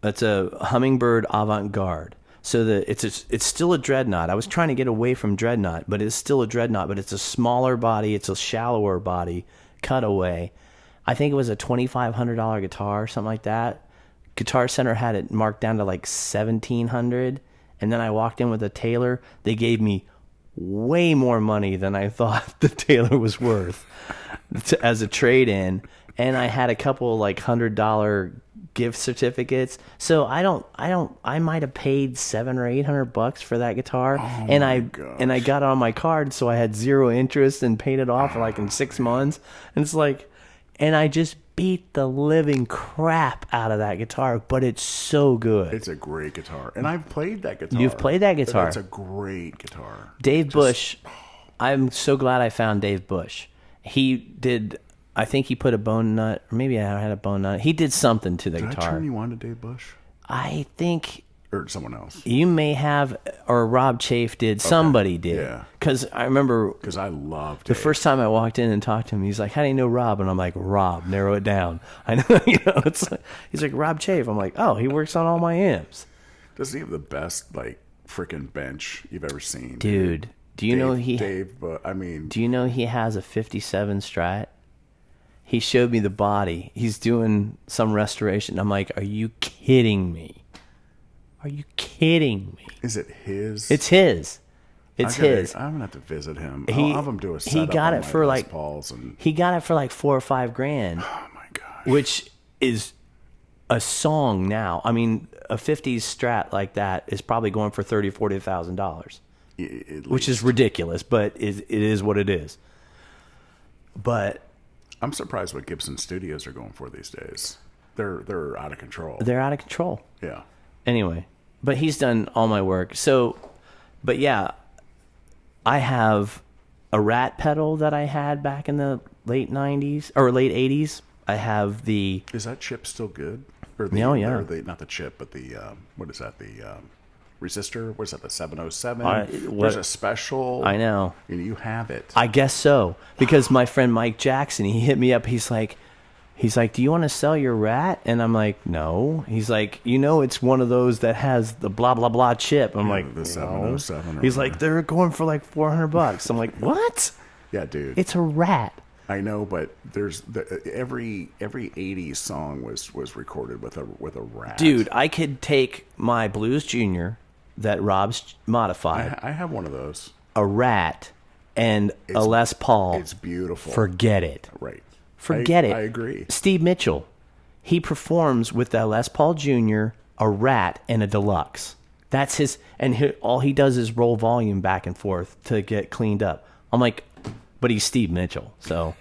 it's a Hummingbird Avant-Garde. So it's still a Dreadnought. I was trying to get away from Dreadnought, but it's still a Dreadnought, but it's a smaller body, it's a shallower body, cutaway. I think it was a $2,500 guitar, something like that. Guitar Center had it marked down to like $1,700, and then I walked in with a Taylor. They gave me way more money than I thought the Taylor was worth as a trade-in, and I had a couple like $100 gift certificates. So I might have paid $700 or $800 for that guitar, and I got it on my card, so I had zero interest and paid it off like in 6 months, and it's like, and I just beat the living crap out of that guitar, but it's so good. It's a great guitar, and I've played that guitar. You've played that guitar. It's a great guitar. Dave Bush, I'm so glad I found Dave Bush. He did, I think he put a bone nut, or maybe I had a bone nut. He did something to the Did guitar. I turn you on to Dave Bush? I think Or someone else? you may have, or Rob Chafe did. Somebody did. Yeah. Because I remember Because I loved the first time I walked in and talked to him, he's like, "How do you know Rob?" And I'm like, "Rob, narrow it down." I know, it's like, he's like, "Rob Chafe." I'm like, "Oh, he works on all my amps." Doesn't he have the best like freaking bench you've ever seen, Dude, do you know he? But I mean, Do you know he has a '57 Strat? He showed me the body. He's doing some restoration. I'm like, "Are you kidding me? Are you kidding me?" is it his? It's his. It's his. I'm gonna have to visit him. He- I'll have him do a he setup got on it my for Les like- Pauls and He got it for like $4 or $5 grand, oh my gosh, which is a song now. I mean, a '50s Strat like that is probably going for $30,000-$40,000, which is ridiculous, but it is what it is. But I'm surprised what Gibson Studios are going for these days. They're out of control. they're out of control. Yeah. Anyway, but he's done all my work. So, but yeah, I have a Rat pedal that I had back in the late '90s or late '80s. I have the Is that chip still good? Or the, Oh, yeah. or the, not the chip, but the what is that? The resistor? What is that? The 707? what- There's a special. I know. And you have it. I guess so, because my friend Mike Jackson, he hit me up. He's like, "Do you want to sell your Rat?" And I'm like, "No." He's like, "It's one of those that has the blah blah blah chip." I'm like, the "No." 707 or He's like, whatever. "They're going for like $400." I'm like, "What?" Yeah, dude. It's a Rat. I know, but there's every 80s song was recorded with a rat. Dude, I could take my Blues Junior that Rob's modified, I have one of those. a Rat, and a Les Paul. It's beautiful. Forget it. Right. Forget it. I agree. Steve Mitchell, he performs with the Les Paul Jr., a Rat, and a Deluxe. That's his, and all he does is roll volume back and forth to get cleaned up. I'm like, but he's Steve Mitchell, so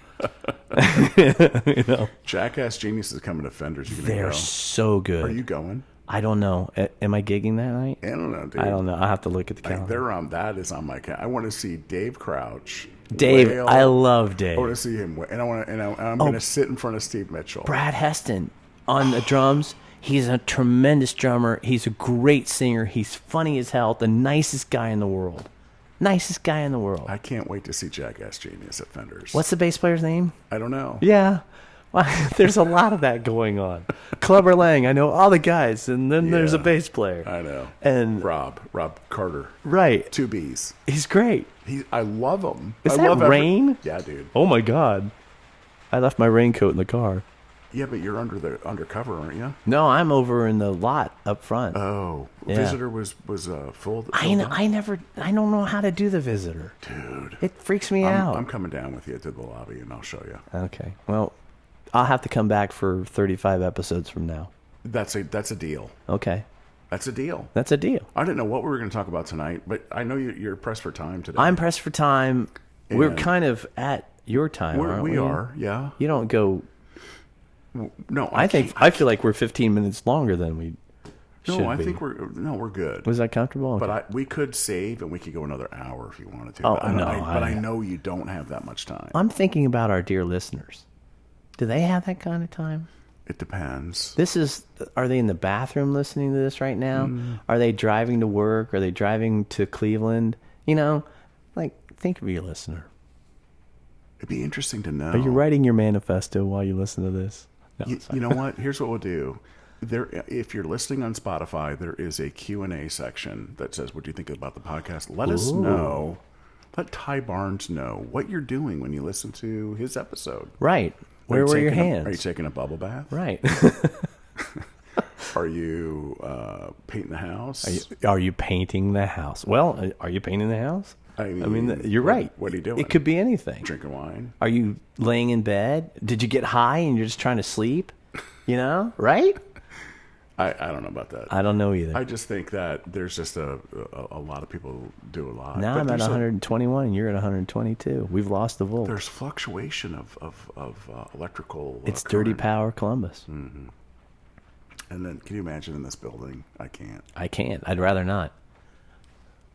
Jackass Genius is coming to Fenders. You can they're go. so good. Are you going? I don't know. Am I gigging that night? I don't know, dude. I don't know. I'll have to look at the calendar. They're on. That is on my. I want to see Dave Crouch. Dave, wail. I love Dave. I want to see him, and I want to, and I'm going to sit in front of Steve Mitchell. Brad Heston on the drums. He's a tremendous drummer. He's a great singer. He's funny as hell. The nicest guy in the world. Nicest guy in the world. I can't wait to see Jackass Genius at Fenders. What's the bass player's name? I don't know. Yeah. Well, there's a lot of that going on. Clubber Lang, I know all the guys, and then there's a Yeah. bass player. I know. And Rob Carter, right, 2 B's. he's great. I love him. Is I that love Rain? Yeah, dude. Oh my God, I left my raincoat in the car. Yeah, but you're undercover, aren't you? No, I'm over in the lot up front. Oh, Yeah. Visitor was full. I don't know how to do the visitor. Dude, It freaks me out. I'm coming down with you to the lobby, and I'll show you. Okay, well, I'll have to come back for 35 episodes from now. That's a deal. Okay, That's a deal. that's a deal. I didn't know what we were going to talk about tonight, but I know you're pressed for time today. I'm pressed for time. We're And- kind of at your time, aren't we? We are, yeah. You don't go. No, I feel like we're 15 minutes longer than we should I be. think we're good. Was that comfortable? Okay. But we could save and we could go another hour if you wanted to. Oh, but no, I know you don't have that much time. I'm thinking about our dear listeners. Do they have that kind of time? It depends. Are they in the bathroom listening to this right now? Are they driving to work? Are they driving to Cleveland? You know, like, think of your listener. It'd be interesting to know. Are you writing your manifesto while you listen to this? No, you know what? Here's what we'll do. If you're listening on Spotify, there is a Q&A section that says, what do you think about the podcast? Let us know. Let Ty Barnes know what you're doing when you listen to his episode. Right. Where were your hands? Are you taking a bubble bath? Right. Are you painting the house? Are you painting the house? Well, are you painting the house? I mean, you're right. What are you doing? It could be anything. Drinking wine? Are you laying in bed? Did you get high and you're just trying to sleep? You know, right? I don't know about that. I don't know either. I just think that there's just a lot of people do a lot. Now I'm at 121 and you're at 122. We've lost the volt. There's fluctuation of electrical. It's dirty power, Columbus. Mm-hmm. And then, can you imagine in this building? I can't. I'd rather not.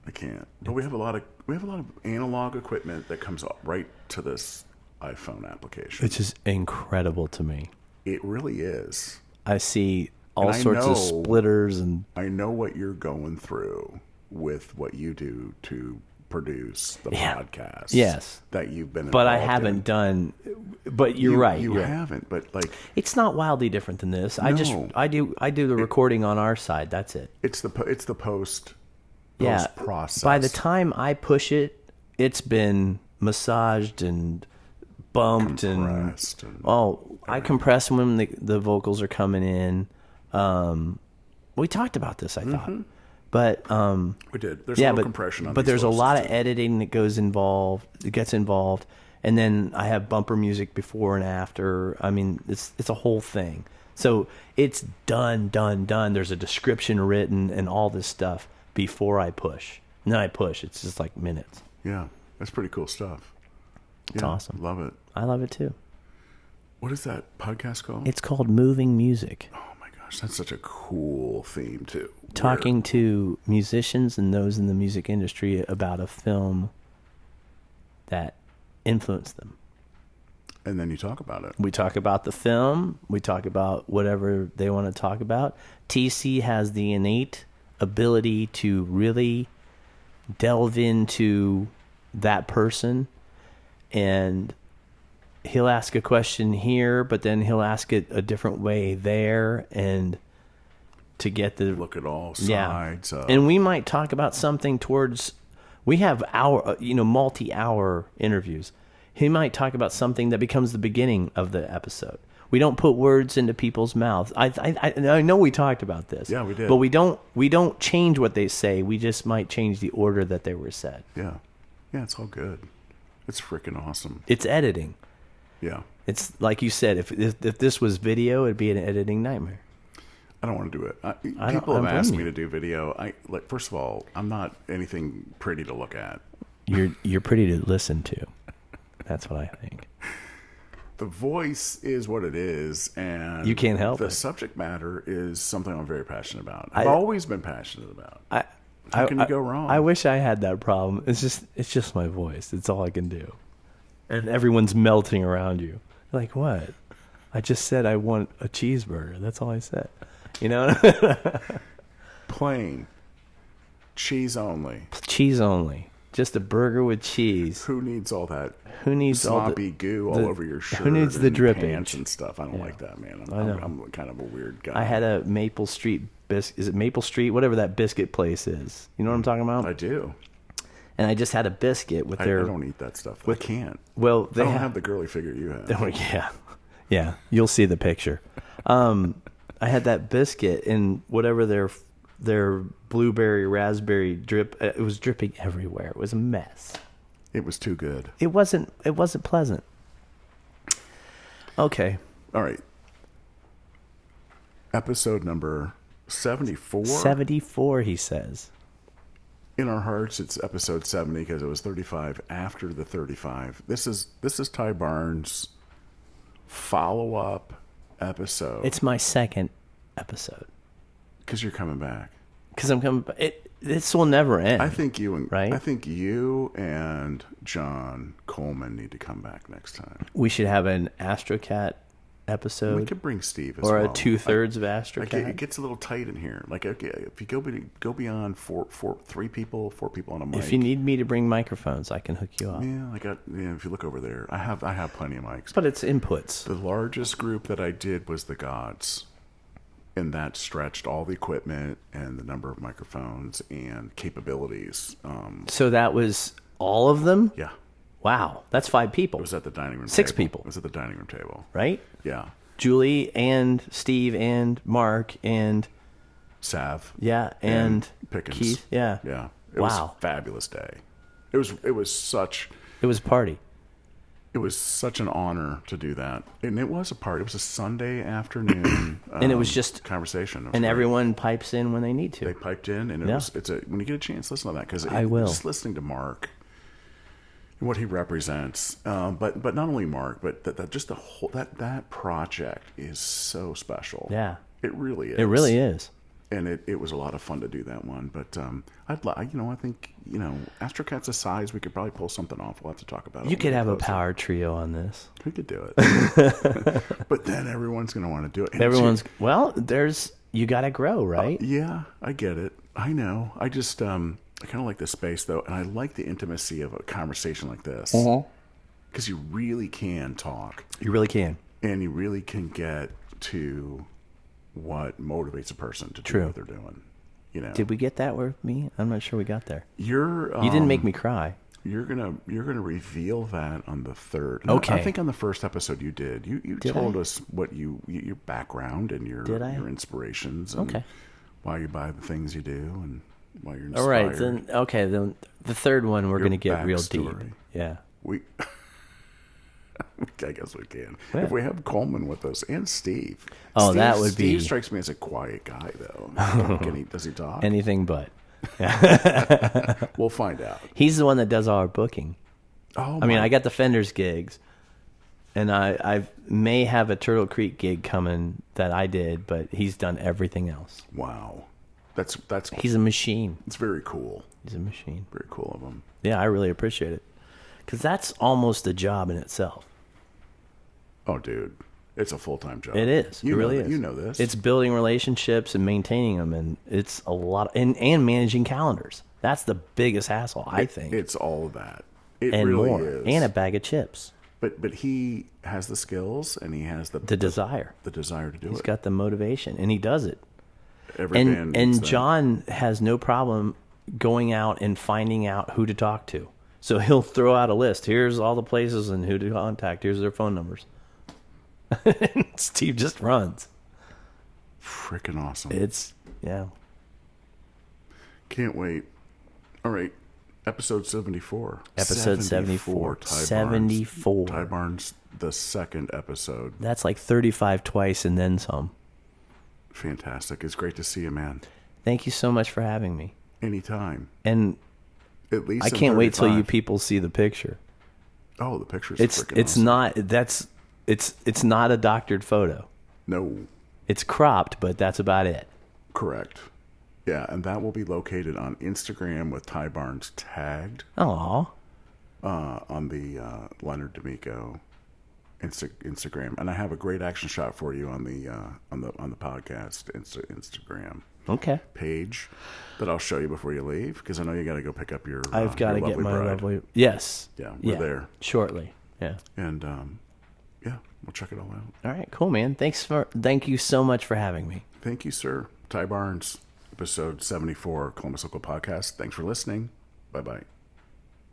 I can't. But we have a lot of analog equipment that comes up right to this iPhone application. It's just incredible to me. It really is. I see all sorts of splitters, and I know what you're going through with what you do to produce the podcast. Yes, that you've been. But I haven't done. But you're right. You haven't. But like, it's not wildly different than this. No. I do the recording on our side. That's it. It's the post process. By the time I push it, it's been massaged and bumped compressed and I compress when the vocals are coming in. We talked about this, I thought, but we did. There's a little compression on but there's a lot of editing that gets involved, and then I have bumper music before and after. I mean, it's a whole thing. So it's done. There's a description written and all this stuff before I push. And then I push. It's just like minutes. Yeah, that's pretty cool stuff. It's awesome. Love it. I love it too. What is that podcast called? It's called Moving Music. Oh my gosh, that's such a cool theme too. Talking to musicians and those in the music industry about a film that influenced them. And then you talk about it. We talk about the film. We talk about whatever they want to talk about. TC has the innate ability to really delve into that person, and he'll ask a question here, but then he'll ask it a different way there, and to get the look at all sides. And we might talk about something towards. We have multi-hour interviews. He might talk about something that becomes the beginning of the episode. We don't put words into people's mouths. I know we talked about this. Yeah, we did. But we don't change what they say. We just might change the order that they were said. Yeah. Yeah, it's all good. It's freaking awesome. It's editing. Yeah. It's like you said, if this was video, it'd be an editing nightmare. I don't want to do it. People have asked me to do video. First of all, I'm not anything pretty to look at. You're pretty to listen to. That's what I think. The voice is what it is, and you can't help the it. subject matter is something I'm very passionate about. I've always been passionate about. How can you go wrong? I wish I had that problem. It's just my voice. It's all I can do. And everyone's melting around you. Like, what? I just said I want a cheeseburger. That's all I said. You know? Plain. Cheese only. Cheese only. Just a burger with cheese. Who needs all that? Who needs sloppy goo all over your shirt? Who needs the dripping pants and stuff? I don't like that, man. I'm kind of a weird guy. I had a Maple Street biscuit. Is it Maple Street? Whatever that biscuit place is. You know what I'm talking about? I do. And I just had a biscuit with their. I don't eat that stuff. I can't. Well, I don't have the girly figure you have. Yeah. You'll see the picture. I had that biscuit and whatever their blueberry raspberry drip. It was dripping everywhere. It was a mess. It was too good. It wasn't pleasant. Okay. All right. Episode number 74. 74, he says. In our hearts, it's episode 70 because it was 35 after the 35. This is Ty Barnes' follow-up episode. It's my second episode. Because you're coming back. Because I'm coming. This will never end. I think you and right? I think you and John Coleman need to come back next time. We should have an AstroCat episode. We could bring Steve as or well. a 2/3 of AstroCat. It gets a little tight in here. Like, okay, if you go beyond four people on a mic. If you need me to bring microphones, I can hook you up. Yeah, if you look over there, I have plenty of mics. But it's inputs. The largest group that I did was the Gods. And that stretched all the equipment and the number of microphones and capabilities. So that was all of them? Yeah. Wow. That's 5 people. It was at the dining room 6 table. people. It was at the dining room table. Right? Yeah. Julie and Steve and Mark and... Sav. Yeah, and Pickens. Keith. Yeah. Yeah. It Wow. was a fabulous day. It was such... It was a party. It was such an honor to do that. And it was a party. It was a Sunday afternoon. And it was just... conversation. And everyone pipes in when they need to. They piped in, and when you get a chance, listen to that, because I will. Just listening to Mark and what he represents, but not only Mark, but that just the whole that project is so special. Yeah, it really is. It really is. And it was a lot of fun to do that one. But I think AstroCat's a size we could probably pull something off. We'll have to talk about it. You could have a power trio on this. We could do it. But then everyone's going to want to do it. And you got to grow, right? Yeah, I get it. I know. I just I kind of like the space though, and I like the intimacy of a conversation like this because you really can talk. You really can, and you really can get to what motivates a person to do what they're doing. Did we get that with me? I'm not sure we got there. You didn't make me cry. You're gonna reveal that on the 3rd. Okay. I think on the first episode you did. You told us what your background and your inspirations. And why you buy the things you do and why you're inspired. All right. Then the third one we're gonna get real deep. Yeah. I guess we can. Yeah. If we have Coleman with us and Steve. That would be... Steve strikes me as a quiet guy, though. Does he talk? Anything but. We'll find out. He's the one that does all our booking. I got the Fenders gigs, and I may have a Turtle Creek gig coming that I did, but he's done everything else. Wow. He's a machine. It's very cool. He's a machine. Very cool of him. Yeah, I really appreciate it. Because that's almost a job in itself. Oh, dude. It's a full-time job. It is. It really is. You know this. It's building relationships and maintaining them, and it's a lot. And managing calendars. That's the biggest hassle, I think. It's all of that. It and really more. is. And a bag of chips. But he has the skills, and he has the desire. The desire to do it. He's got the motivation, and he does it. And John has no problem going out and finding out who to talk to. So he'll throw out a list. Here's all the places and who to contact. Here's their phone numbers. Steve just runs. Freaking awesome. Yeah. Can't wait. All right. Episode 74. Episode 74. 74. Ty Barnes, the second episode. That's like 35 twice and then some. Fantastic. It's great to see you, man. Thank you so much for having me. Anytime. And at least I can't wait till you people see the picture. Oh, the picture's it's awesome. It's not a doctored photo. No. It's cropped, but that's about it. Correct. Yeah, and that will be located on Instagram with Ty Barnes tagged. Aww. On the Leonard D'Amico Instagram, and I have a great action shot for you on the podcast Instagram. Okay. Page that I'll show you before you leave, because I know you got to go pick up your. I've got to get my bride. lovely. Yes. Yeah, we're there shortly. Yeah. And yeah, we'll check it all out. All right, cool, man. Thank you so much for having me. Thank you, sir. Ty Barnes, episode 74, Columbus Local Podcast. Thanks for listening. Bye bye.